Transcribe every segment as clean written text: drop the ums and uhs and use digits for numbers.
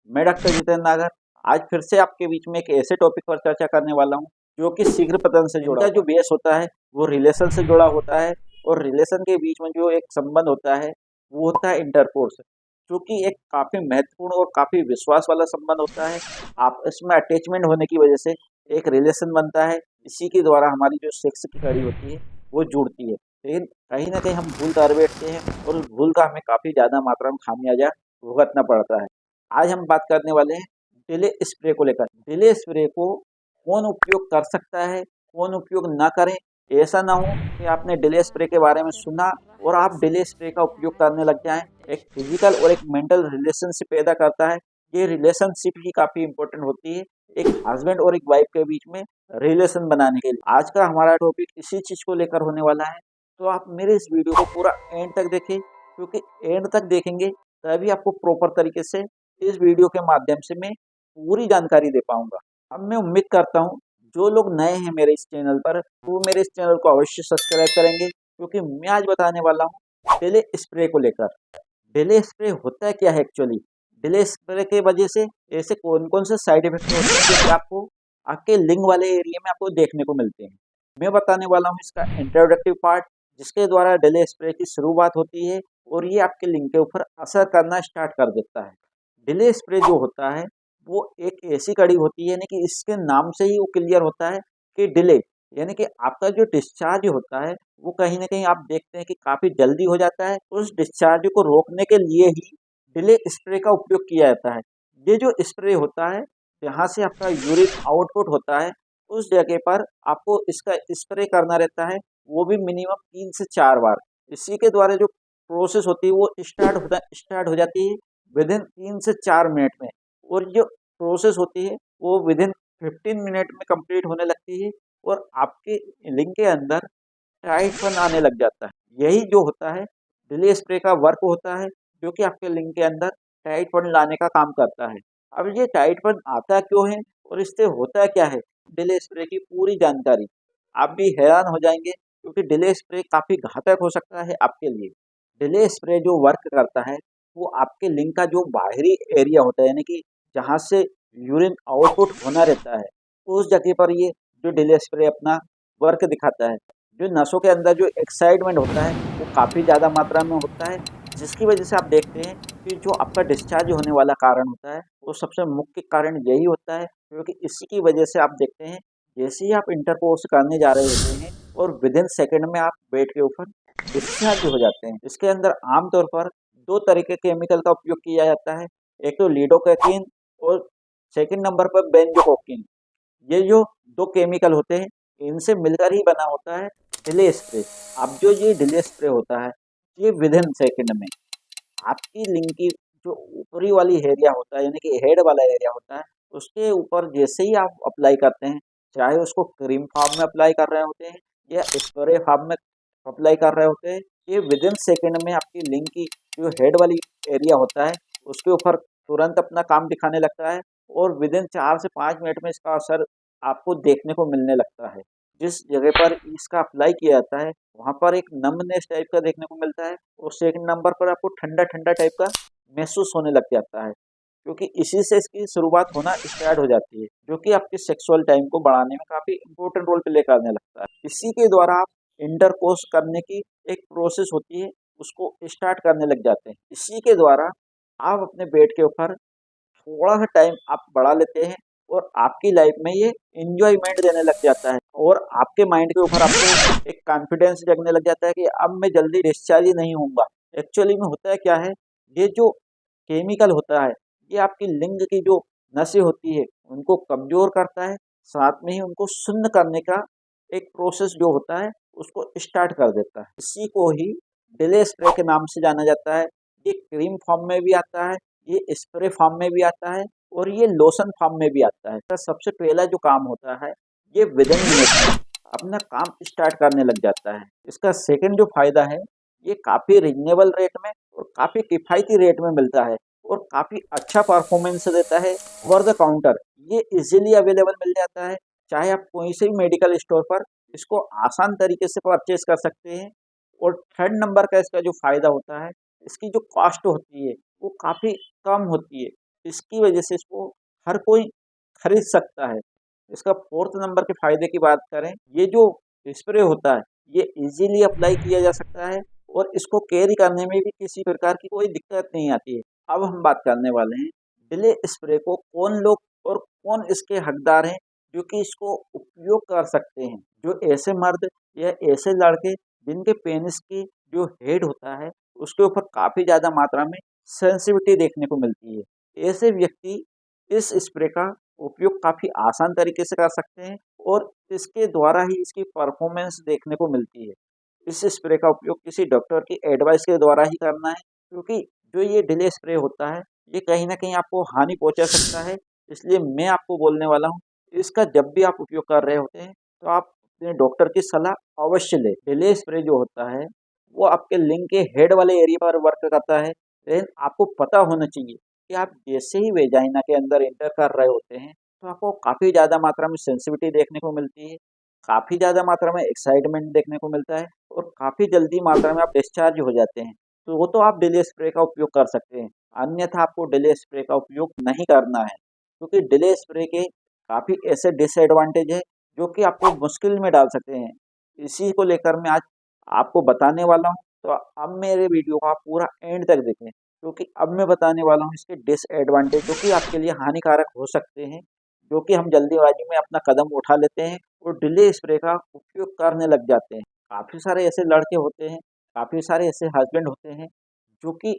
मैं डॉक्टर जितेंद्र नागर आज फिर से आपके बीच में एक ऐसे टॉपिक पर चर्चा करने वाला हूँ जो कि शीघ्र पतन से जुड़ा जो बेस होता है वो रिलेशन से जुड़ा होता है। और रिलेशन के बीच में जो एक संबंध होता है वो होता है इंटरकोर्स, जो कि एक काफ़ी महत्वपूर्ण और काफ़ी विश्वास वाला संबंध होता है। आप इसमें अटैचमेंट होने की वजह से एक रिलेशन बनता है। इसी के द्वारा हमारी जो सेक्स की कड़ी होती है वो जुड़ती है। लेकिन कहीं ना कहीं हम भूल कर बैठते हैं और उस भूल का हमें काफ़ी ज़्यादा मात्रा में खामियाजा भुगतना पड़ता है। आज हम बात करने वाले हैं डिले स्प्रे को लेकर। डिले स्प्रे को कौन उपयोग कर सकता है, कौन उपयोग ना करें। ऐसा ना हो कि आपने डिले स्प्रे के बारे में सुना और आप डिले स्प्रे का उपयोग करने लग जाएं। एक फिजिकल और एक मेंटल रिलेशनशिप पैदा करता है। ये रिलेशनशिप ही काफ़ी इंपॉर्टेंट होती है एक हस्बैंड और एक वाइफ के बीच में रिलेशन बनाने के लिए। आज का हमारा टॉपिक इसी चीज़ को लेकर होने वाला है, तो आप मेरे इस वीडियो को पूरा एंड तक देखें, क्योंकि एंड तक देखेंगे तभी आपको प्रॉपर तरीके से इस वीडियो के माध्यम से मैं पूरी जानकारी दे पाऊंगा। अब मैं उम्मीद करता हूँ जो लोग नए हैं मेरे इस चैनल पर वो मेरे इस चैनल को अवश्य सब्सक्राइब करेंगे, क्योंकि मैं आज बताने वाला हूँ डिले स्प्रे को लेकर। डिले स्प्रे होता है क्या है एक्चुअली। डिले स्प्रे के वजह से ऐसे कौन कौन से साइड इफेक्ट होते हैं जो कि आपको आपके लिंग वाले एरिया में आपको देखने को मिलते हैं। मैं बताने वाला हूँ इसका इंट्रोडक्टिव पार्ट, जिसके द्वारा डिले स्प्रे की शुरुआत होती है और ये आपके लिंग के ऊपर असर करना स्टार्ट कर देता है। डिले स्प्रे जो होता है वो एक ऐसी कड़ी होती है, यानी कि इसके नाम से ही वो क्लियर होता है कि डिले, यानी कि आपका जो डिस्चार्ज होता है वो कहीं ना कहीं आप देखते हैं कि काफ़ी जल्दी हो जाता है। उस डिस्चार्ज को रोकने के लिए ही डिले स्प्रे का उपयोग किया जाता है। ये जो स्प्रे होता है जहाँ से आपका यूरिन आउटपुट होता है उस जगह पर आपको इसका स्प्रे करना रहता है, वो भी मिनिमम 3 से 4 बार। इसी के द्वारा जो प्रोसेस होती है वो स्टार्ट हो जाती है विदिन 3 से 4 मिनट में। और जो प्रोसेस होती है वो विदिन 15 मिनट में कंप्लीट होने लगती है और आपके लिंग के अंदर टाइटपन आने लग जाता है। यही जो होता है डिले स्प्रे का वर्क होता है, जो कि आपके लिंग के अंदर टाइटपन लाने का काम करता है। अब ये टाइटपन आता क्यों है और इससे होता क्या है, डिले स्प्रे की पूरी जानकारी आप भी हैरान हो जाएंगे, क्योंकि डिले स्प्रे काफ़ी घातक हो सकता है आपके लिए। डिले स्प्रे जो वर्क करता है वो आपके लिंग का जो बाहरी एरिया होता है, यानी कि जहाँ से यूरिन आउटपुट होना रहता है, उस जगह पर ये जो डिले स्प्रे अपना वर्क दिखाता है। जो नसों के अंदर जो एक्साइटमेंट होता है वो काफ़ी ज़्यादा मात्रा में होता है, जिसकी वजह से आप देखते हैं कि जो आपका डिस्चार्ज होने वाला कारण होता है वो सबसे मुख्य कारण यही होता है, क्योंकि इसी की वजह से आप देखते हैं जैसे ही आप इंटरकोर्स करने जा रहे होते हैं और विदिन सेकंड में आप बेड के ऊपर डिस्चार्ज हो जाते हैं। इसके अंदर आमतौर पर दो तरह के केमिकल का उपयोग किया जाता है, एक तो लिडोकैकिन और सेकंड नंबर पर बेंजोकोकिन। ये जो दो केमिकल होते हैं इनसे मिलकर ही बना होता है डिले स्प्रे। अब जो ये डिले स्प्रे होता है ये विदिन सेकंड में आपकी लिंग की जो ऊपरी वाली एरिया होता है, यानी कि हेड वाला एरिया होता है, उसके ऊपर जैसे ही आप अप्लाई करते हैं, चाहे उसको क्रीम फॉर्म में अप्लाई कर रहे होते हैं या स्प्रे फॉर्म में अप्लाई कर रहे होते हैं, ये विदिन सेकंड में आपकी लिंग की जो हेड वाली एरिया होता है उसके ऊपर तुरंत अपना काम दिखाने लगता है और विदिन 4 से 5 मिनट में इसका असर आपको देखने को मिलने लगता है। जिस जगह पर इसका अप्लाई किया जाता है वहाँ पर एक नमनेस टाइप का देखने को मिलता है और सेकंड नंबर पर आपको ठंडा ठंडा टाइप का महसूस होने लग जाता है, क्योंकि इसी से इसकी शुरुआत होना स्टार्ट हो जाती है, जो कि आपके सेक्सुअल टाइम को बढ़ाने में काफ़ी इंपॉर्टेंट रोल प्ले करने लगता है। इसी के द्वारा आप इंटरकोर्स करने की एक प्रोसेस होती है उसको स्टार्ट करने लग जाते हैं। इसी के द्वारा आप अपने बेड के ऊपर थोड़ा सा टाइम आप बढ़ा लेते हैं और आपकी लाइफ में ये इंजॉयमेंट देने लग जाता है और आपके माइंड के ऊपर आपको एक कॉन्फिडेंस जगने लग जाता है कि अब मैं जल्दी डिस्चार्ज ही नहीं होऊंगा। एक्चुअली में होता है क्या है, ये जो केमिकल होता है ये आपकी लिंग की जो नसें होती है उनको कमजोर करता है, साथ में ही उनको शून्य करने का एक प्रोसेस जो होता है उसको स्टार्ट कर देता है। इसी को ही डिले स्प्रे के नाम से जाना जाता है। ये क्रीम फॉर्म में भी आता है, ये स्प्रे फॉर्म में भी आता है और ये लोशन फॉर्म में भी आता है। तो सबसे पहला जो काम होता है ये विदिन मिनट में अपना काम स्टार्ट करने लग जाता है। इसका सेकंड जो फायदा है ये काफ़ी रिजनेबल रेट में और काफ़ी किफ़ायती रेट में मिलता है और काफ़ी अच्छा परफॉर्मेंस देता है। ओवर द काउंटर ये इजीली अवेलेबल मिल जाता है, चाहे आप कोई से भी मेडिकल स्टोर पर इसको आसान तरीके से परचेज कर सकते हैं। और थर्ड नंबर का इसका जो फ़ायदा होता है, इसकी जो कॉस्ट होती है वो काफ़ी कम होती है, इसकी वजह से इसको हर कोई खरीद सकता है। इसका फोर्थ नंबर के फायदे की बात करें, ये जो स्प्रे होता है ये इजीली अप्लाई किया जा सकता है और इसको कैरी करने में भी किसी प्रकार की कोई दिक्कत नहीं आती है। अब हम बात करने वाले हैं डिले स्प्रे को कौन लोग और कौन इसके हकदार हैं जो कि इसको उपयोग कर सकते हैं। जो ऐसे मर्द या ऐसे लड़के जिनके पेनिस की जो हेड होता है उसके ऊपर काफी ज्यादा मात्रा में सेंसिटिविटी देखने को मिलती है, ऐसे व्यक्ति इस स्प्रे का उपयोग काफी आसान तरीके से कर सकते हैं और इसके द्वारा ही इसकी परफॉर्मेंस देखने को मिलती है। इस स्प्रे का उपयोग किसी डॉक्टर की एडवाइस के द्वारा ही करना है, क्योंकि जो ये डिले स्प्रे होता है ये कहीं ना कहीं आपको हानि पहुंचा सकता है। इसलिए मैं आपको बोलने वाला हूँ, इसका जब भी आप उपयोग कर रहे होते हैं तो आप अपने डॉक्टर की सलाह अवश्य लें। डिले स्प्रे जो होता है वो आपके लिंग के हेड वाले एरिया पर वर्क करता है, लेकिन आपको पता होना चाहिए कि आप जैसे ही वेजाइना के अंदर एंटर कर रहे होते हैं तो आपको काफ़ी ज़्यादा मात्रा में सेंसिटिविटी देखने को मिलती है, काफ़ी ज़्यादा मात्रा में एक्साइटमेंट देखने को मिलता है और काफ़ी जल्दी मात्रा में आप डिस्चार्ज हो जाते हैं। तो वो तो आप डिले स्प्रे का उपयोग कर सकते हैं, अन्यथा आपको डिले स्प्रे का उपयोग नहीं करना है, क्योंकि डिले स्प्रे के काफ़ी ऐसे डिसएडवांटेज है जो कि आपको मुश्किल में डाल सकते हैं। इसी को लेकर मैं आज आपको बताने वाला हूँ, तो अब मेरे वीडियो को आप पूरा एंड तक देखें, क्योंकि अब मैं बताने वाला हूँ इसके डिसएडवांटेज जो कि आपके लिए हानिकारक हो सकते हैं, जो कि हम जल्दीबाजी में अपना कदम उठा लेते हैं और डिले स्प्रे का उपयोग करने लग जाते हैं। काफ़ी सारे ऐसे लड़के होते हैं, काफ़ी सारे ऐसे हस्बैंड होते हैं जो कि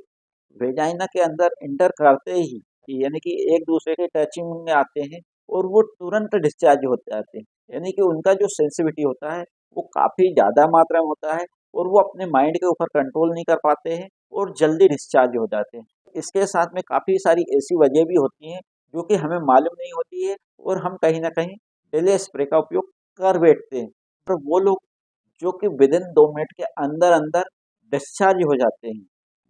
वेजाइना के अंदर एंटर करते ही यानी कि एक दूसरे के टचिंग में आते हैं और वो तुरंत डिस्चार्ज हो जाते हैं। यानी कि उनका जो सेंसिटिविटी होता है वो काफ़ी ज़्यादा मात्रा में होता है और वो अपने माइंड के ऊपर कंट्रोल नहीं कर पाते हैं और जल्दी डिस्चार्ज हो जाते हैं। इसके साथ में काफ़ी सारी ऐसी वजह भी होती हैं जो कि हमें मालूम नहीं होती है और हम कहीं न कहीं डिले स्प्रे का उपयोग कर बैठते हैं। और वो लोग जो कि विदिन 2 मिनट के अंदर-अंदर डिस्चार्ज हो जाते हैं,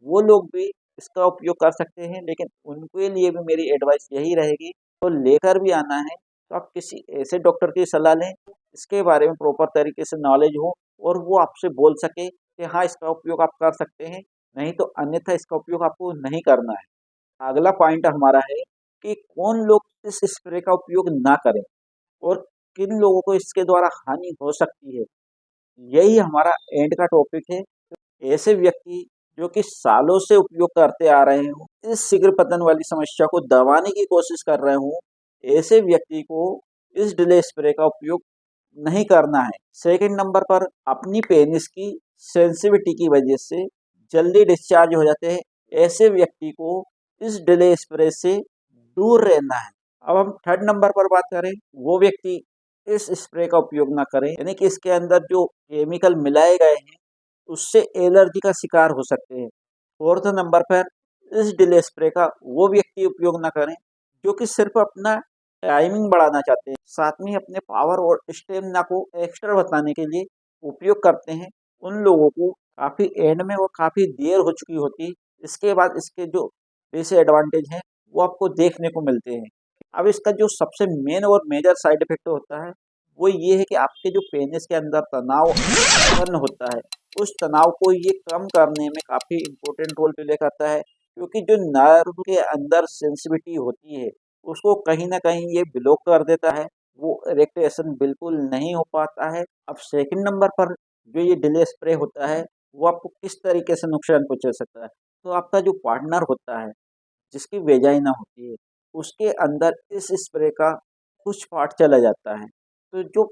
वो लोग भी इसका उपयोग कर सकते हैं, लेकिन उनके लिए भी मेरी एडवाइस यही रहेगी, तो लेकर भी आना है तो आप किसी ऐसे डॉक्टर की सलाह लें, इसके बारे में प्रॉपर तरीके से नॉलेज हो और वो आपसे बोल सके कि हाँ, इसका उपयोग आप कर सकते हैं, नहीं तो अन्यथा इसका उपयोग आपको नहीं करना है। अगला पॉइंट हमारा है कि कौन लोग इस स्प्रे का उपयोग ना करें और किन लोगों को इसके द्वारा हानि हो सकती है। यही हमारा एंड का टॉपिक है। ऐसे व्यक्ति जो कि सालों से उपयोग करते आ रहे हों, इस शीघ्र पतन वाली समस्या को दबाने की कोशिश कर रहे हों, ऐसे व्यक्ति को इस डिले स्प्रे का उपयोग नहीं करना है। सेकंड नंबर पर अपनी पेनिस की सेंसिटिविटी की वजह से जल्दी डिस्चार्ज हो जाते हैं, ऐसे व्यक्ति को इस डिले स्प्रे से दूर रहना है। अब हम थर्ड नंबर पर बात करें, वो व्यक्ति इस स्प्रे का उपयोग ना करें, यानी कि इसके अंदर जो केमिकल मिलाए गए हैं उससे एलर्जी का शिकार हो सकते हैं। फोर्थ नंबर पर इस डिले स्प्रे का वो व्यक्ति उपयोग ना करें जो कि सिर्फ अपना टाइमिंग बढ़ाना चाहते हैं, साथ में अपने पावर और स्टेमिना को एक्स्ट्रा बताने के लिए उपयोग करते हैं। उन लोगों को काफ़ी एंड में और काफ़ी देर हो चुकी होती है, इसके बाद इसके जो डिसएडवांटेज हैं वो आपको देखने को मिलते हैं। अब इसका जो सबसे मेन और मेजर साइड इफेक्ट होता है वो ये है कि आपके जो पेनिस के अंदर तनाव उत्पन्न होता है, उस तनाव को ये कम करने में काफ़ी इम्पोर्टेंट रोल प्ले करता है, क्योंकि जो नर्व के अंदर सेंसिटिविटी होती है उसको कहीं न कहीं ये ब्लॉक कर देता है, वो इरेक्टेशन बिल्कुल नहीं हो पाता है। अब सेकंड नंबर पर जो ये डिले स्प्रे होता है वो आपको किस तरीके से नुकसान पहुँचा सकता है, तो आपका जो पार्टनर होता है जिसकी वेजाइना होती है, उसके अंदर इस स्प्रे का कुछ पार्ट चला जाता है। तो जो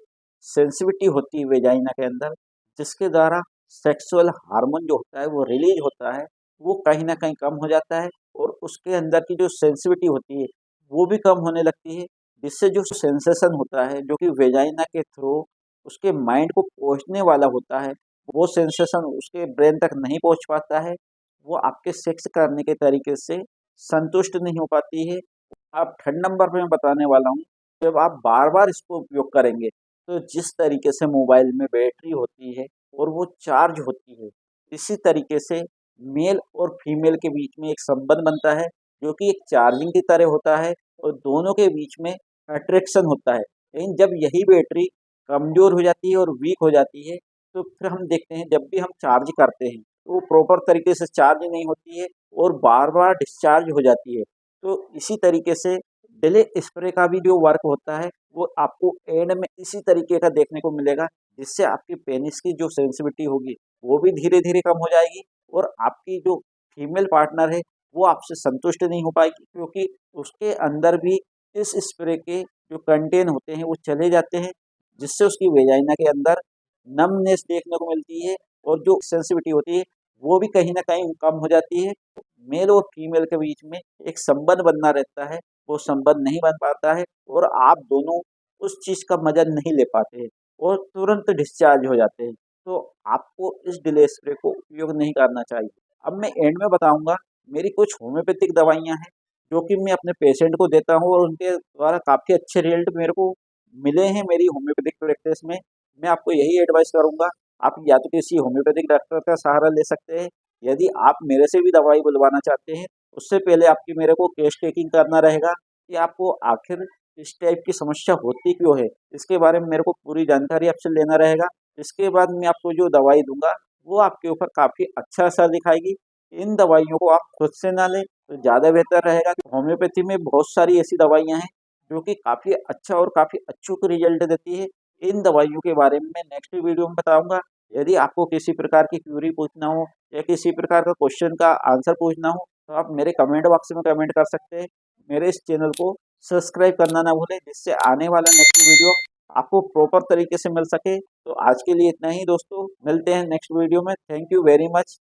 सेंसिटिविटी होती है वेजाइना के अंदर, जिसके द्वारा सेक्सुअल हार्मोन जो होता है वो रिलीज होता है, वो कहीं न कहीं कम हो जाता है और उसके अंदर की जो सेंसिटिविटी होती है, वो भी कम होने लगती है, जिससे जो सेंसेशन होता है, जो कि वेजाइना के थ्रू उसके माइंड को पहुँचने वाला होता है, वो सेंसेशन उसके ब्रेन तक नहीं पहुँच पाता है। वो आपके सेक्स करने के तरीके से संतुष्ट नहीं हो पाती है। अब थर्ड नंबर पे मैं बताने वाला हूँ, जब आप बार-बार इसको उपयोग करेंगे, तो जिस तरीके से मोबाइल में बैटरी होती है और वो चार्ज होती है, इसी तरीके से मेल और फीमेल के बीच में एक संबंध बनता है, जो कि एक चार्जिंग की तरह होता है और दोनों के बीच में अट्रैक्शन होता है। लेकिन जब यही बैटरी कमज़ोर हो जाती है और वीक हो जाती है, तो फिर हम देखते हैं जब भी हम चार्ज करते हैं, तो वो प्रॉपर तरीके से चार्ज नहीं होती है और बार-बार डिस्चार्ज हो जाती है। तो इसी तरीके से डिले स्प्रे का भी जो वर्क होता है वो आपको एंड में इसी तरीके का देखने को मिलेगा, जिससे आपकी पेनिस की जो सेंसिटिविटी होगी वो भी धीरे धीरे कम हो जाएगी और आपकी जो फीमेल पार्टनर है वो आपसे संतुष्ट नहीं हो पाएगी, क्योंकि उसके अंदर भी इस स्प्रे के जो कंटेन होते हैं वो चले जाते हैं, जिससे उसकी वेजाइना के अंदर नमनेस देखने को मिलती है और जो सेंसिटिविटी होती है वो भी कहीं ना कहीं कम हो जाती है। मेल और फीमेल के बीच में एक संबंध बनना रहता है, वो संबंध नहीं बन पाता है और आप दोनों उस चीज़ का मजा नहीं ले पाते हैं और तुरंत डिस्चार्ज हो जाते हैं। तो आपको इस डिले स्प्रे को उपयोग नहीं करना चाहिए। अब मैं एंड में बताऊंगा मेरी कुछ होम्योपैथिक दवाइयाँ हैं जो कि मैं अपने पेशेंट को देता हूँ और उनके द्वारा काफ़ी अच्छे रिजल्ट मेरे को मिले हैं मेरी होम्योपैथिक प्रैक्टिस में। मैं आपको यही एडवाइस करूंगा, आप या तो किसी होम्योपैथिक डॉक्टर का सहारा ले सकते हैं, यदि आप मेरे से भी दवाई बुलवाना चाहते हैं उससे पहले आपकी मेरे को केस टेकिंग करना रहेगा कि आपको आखिर इस टाइप की समस्या होती क्यों है, इसके बारे में मेरे को पूरी जानकारी आपसे लेना रहेगा। इसके बाद मैं आपको जो दवाई दूंगा वो आपके ऊपर काफ़ी अच्छा असर दिखाएगी। इन दवाइयों को आप खुद से ना लें तो ज़्यादा बेहतर रहेगा। होम्योपैथी में बहुत सारी ऐसी दवाइयाँ हैं जो कि काफ़ी अच्छा और काफ़ी अचूक रिजल्ट देती है। इन दवाइयों के बारे में मैं नेक्स्ट वीडियो में बताऊंगा। यदि आपको किसी प्रकार की क्यूरी पूछना हो या किसी प्रकार का क्वेश्चन का आंसर पूछना हो तो आप मेरे कमेंट बॉक्स में कमेंट कर सकते हैं। मेरे इस चैनल को सब्सक्राइब करना ना भूलें, जिससे आने वाला नेक्स्ट वीडियो आपको प्रॉपर तरीके से मिल सके। तो आज के लिए इतना ही दोस्तों, मिलते हैं नेक्स्ट वीडियो में। Thank you very much.